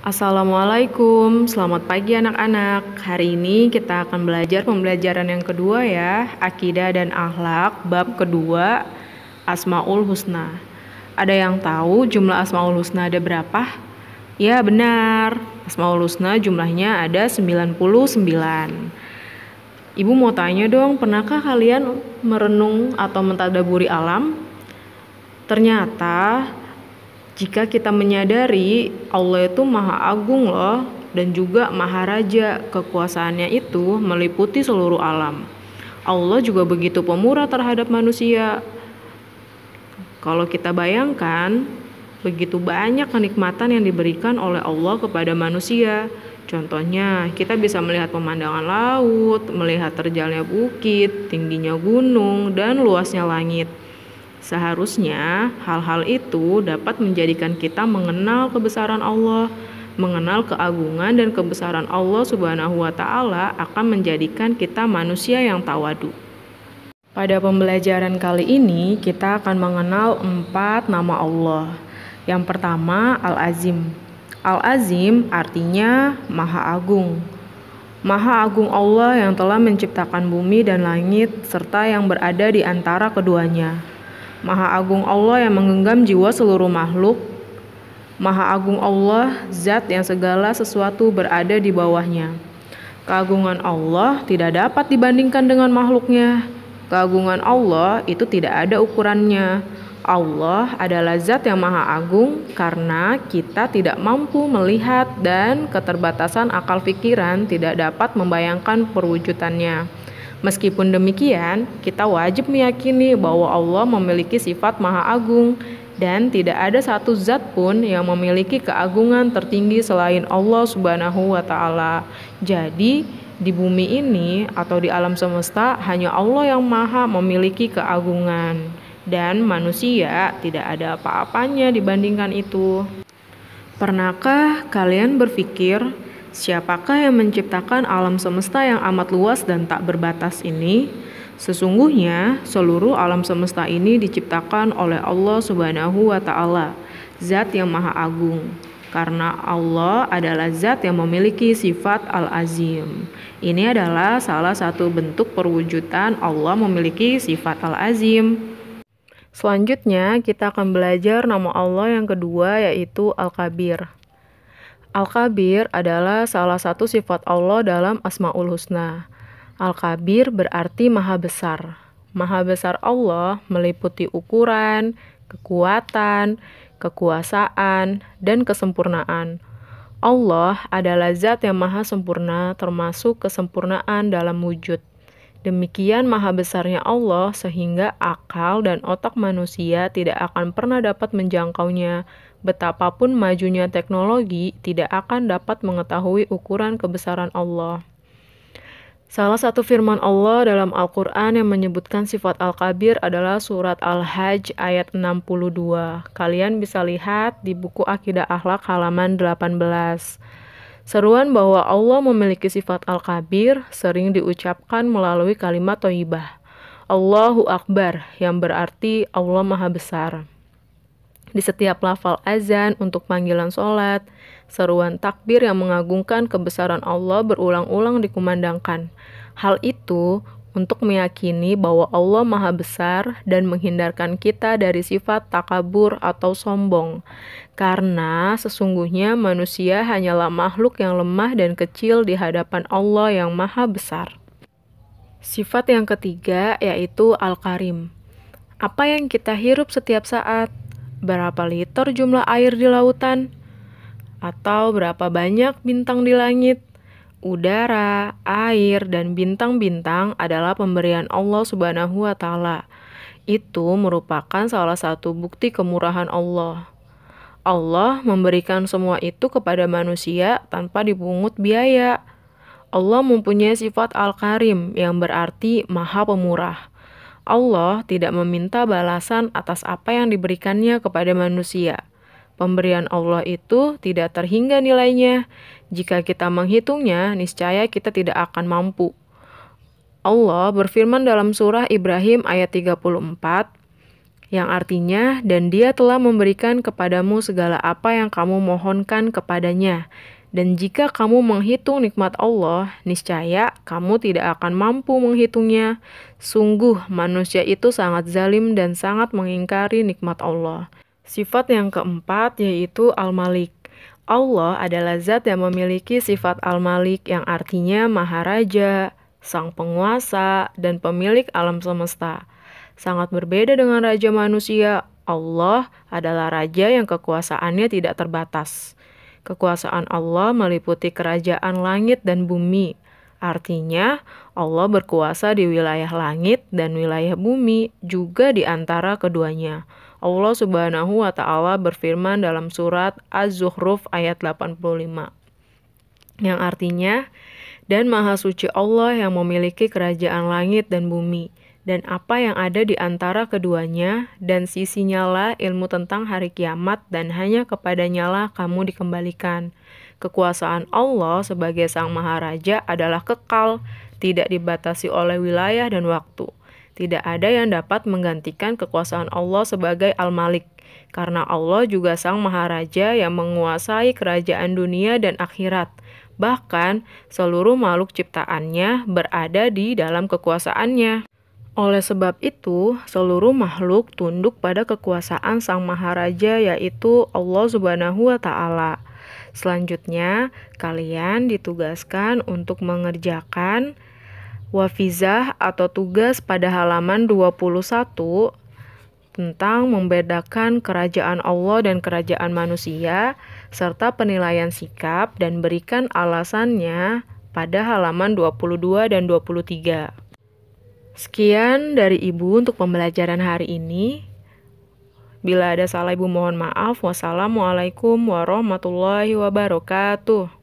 Assalamualaikum, selamat pagi anak-anak. Hari ini kita akan belajar pembelajaran yang kedua ya, Akidah dan Akhlak, bab kedua, Asmaul Husna. Ada yang tahu jumlah Asmaul Husna ada berapa? Ya benar, Asmaul Husna jumlahnya ada 99. Ibu mau tanya dong, pernahkah kalian merenung atau mentadaburi alam? Ternyata jika kita menyadari Allah itu maha agung loh dan juga maha raja, kekuasaannya itu meliputi seluruh alam. Allah juga begitu pemurah terhadap manusia. Kalau kita bayangkan, begitu banyak kenikmatan yang diberikan oleh Allah kepada manusia. Contohnya, kita bisa melihat pemandangan laut, melihat terjalnya bukit, tingginya gunung, dan luasnya langit. Seharusnya hal-hal itu dapat menjadikan kita mengenal kebesaran Allah, mengenal keagungan dan kebesaran Allah Subhanahu wa Ta'ala akan menjadikan kita manusia yang tawadu. Pada pembelajaran kali ini kita akan mengenal 4 nama Allah. Yang pertama Al-Azim. Al-Azim artinya Maha Agung. Maha Agung Allah yang telah menciptakan bumi dan langit serta yang berada di antara keduanya. Maha Agung Allah yang menggenggam jiwa seluruh makhluk. Maha Agung Allah, zat yang segala sesuatu berada di bawahnya. Keagungan Allah tidak dapat dibandingkan dengan makhluknya. Keagungan Allah itu tidak ada ukurannya. Allah adalah zat yang maha agung karena kita tidak mampu melihat dan keterbatasan akal pikiran tidak dapat membayangkan perwujudannya. Meskipun demikian, kita wajib meyakini bahwa Allah memiliki sifat maha agung dan tidak ada satu zat pun yang memiliki keagungan tertinggi selain Allah Subhanahu wa Ta'ala. Jadi, di bumi ini atau di alam semesta hanya Allah yang maha memiliki keagungan dan manusia tidak ada apa-apanya dibandingkan itu. Pernahkah kalian berpikir, siapakah yang menciptakan alam semesta yang amat luas dan tak berbatas ini? Sesungguhnya seluruh alam semesta ini diciptakan oleh Allah Subhanahu wa Ta'ala, zat yang maha agung. Karena Allah adalah zat yang memiliki sifat Al-Azim. Ini adalah salah satu bentuk perwujudan Allah memiliki sifat Al-Azim. Selanjutnya kita akan belajar nama Allah yang kedua yaitu Al-Kabir. Al-Kabir adalah salah satu sifat Allah dalam Asmaul Husna. Al-Kabir berarti maha besar. Maha besar Allah meliputi ukuran, kekuatan, kekuasaan, dan kesempurnaan. Allah adalah zat yang maha sempurna termasuk kesempurnaan dalam wujud. Demikian maha besarnya Allah sehingga akal dan otak manusia tidak akan pernah dapat menjangkaunya. Betapapun majunya teknologi tidak akan dapat mengetahui ukuran kebesaran Allah. Salah satu firman Allah dalam Al-Quran yang menyebutkan sifat Al-Kabir adalah surat Al-Hajj ayat 62. Kalian bisa lihat di buku Akidah Akhlak halaman 18. Seruan bahwa Allah memiliki sifat Al-Kabir sering diucapkan melalui kalimat thayyibah. Allahu Akbar yang berarti Allah Maha Besar. Di setiap lafal azan untuk panggilan sholat, seruan takbir yang mengagungkan kebesaran Allah berulang-ulang dikumandangkan. Hal itu untuk meyakini bahwa Allah Maha Besar dan menghindarkan kita dari sifat takabur atau sombong. Karena sesungguhnya manusia hanyalah makhluk yang lemah dan kecil di hadapan Allah yang Maha Besar. Sifat yang ketiga yaitu Al-Karim. Apa yang kita hirup setiap saat? Berapa liter jumlah air di lautan? Atau berapa banyak bintang di langit? Udara, air, dan bintang-bintang adalah pemberian Allah Subhanahu wa Ta'ala. Itu merupakan salah satu bukti kemurahan Allah. Allah memberikan semua itu kepada manusia tanpa dipungut biaya. Allah mempunyai sifat Al-Karim yang berarti Maha Pemurah. Allah tidak meminta balasan atas apa yang diberikannya kepada manusia. Pemberian Allah itu tidak terhingga nilainya. Jika kita menghitungnya, niscaya kita tidak akan mampu. Allah berfirman dalam surah Ibrahim ayat 34, yang artinya, dan Dia telah memberikan kepadamu segala apa yang kamu mohonkan kepadanya. Dan jika kamu menghitung nikmat Allah, niscaya kamu tidak akan mampu menghitungnya. Sungguh, manusia itu sangat zalim dan sangat mengingkari nikmat Allah. Sifat yang keempat yaitu Al-Malik. Allah adalah zat yang memiliki sifat Al-Malik yang artinya Maharaja, Sang Penguasa, dan pemilik alam semesta. Sangat berbeda dengan raja manusia, Allah adalah raja yang kekuasaannya tidak terbatas. Kekuasaan Allah meliputi kerajaan langit dan bumi. Artinya, Allah berkuasa di wilayah langit dan wilayah bumi, juga di antara keduanya. Allah Subhanahu wa Ta'ala berfirman dalam surat Az-Zukhruf ayat 85, yang artinya, dan Maha Suci Allah yang memiliki kerajaan langit dan bumi, dan apa yang ada di antara keduanya, dan sisinya lah ilmu tentang hari kiamat, dan hanya kepadanya lah kamu dikembalikan. Kekuasaan Allah sebagai Sang Maharaja adalah kekal, tidak dibatasi oleh wilayah dan waktu. Tidak ada yang dapat menggantikan kekuasaan Allah sebagai Al-Malik, karena Allah juga Sang Maharaja yang menguasai kerajaan dunia dan akhirat. Bahkan, seluruh makhluk ciptaannya berada di dalam kekuasaannya. Oleh sebab itu, seluruh makhluk tunduk pada kekuasaan Sang Maharaja, yaitu Allah Subhanahu wa Ta'ala. Selanjutnya, kalian ditugaskan untuk mengerjakan wafizah atau tugas pada halaman 21 tentang membedakan kerajaan Allah dan kerajaan manusia, serta penilaian sikap dan berikan alasannya pada halaman 22 dan 23. Sekian dari Ibu untuk pembelajaran hari ini. Bila ada salah Ibu mohon maaf. Wassalamualaikum warahmatullahi wabarakatuh.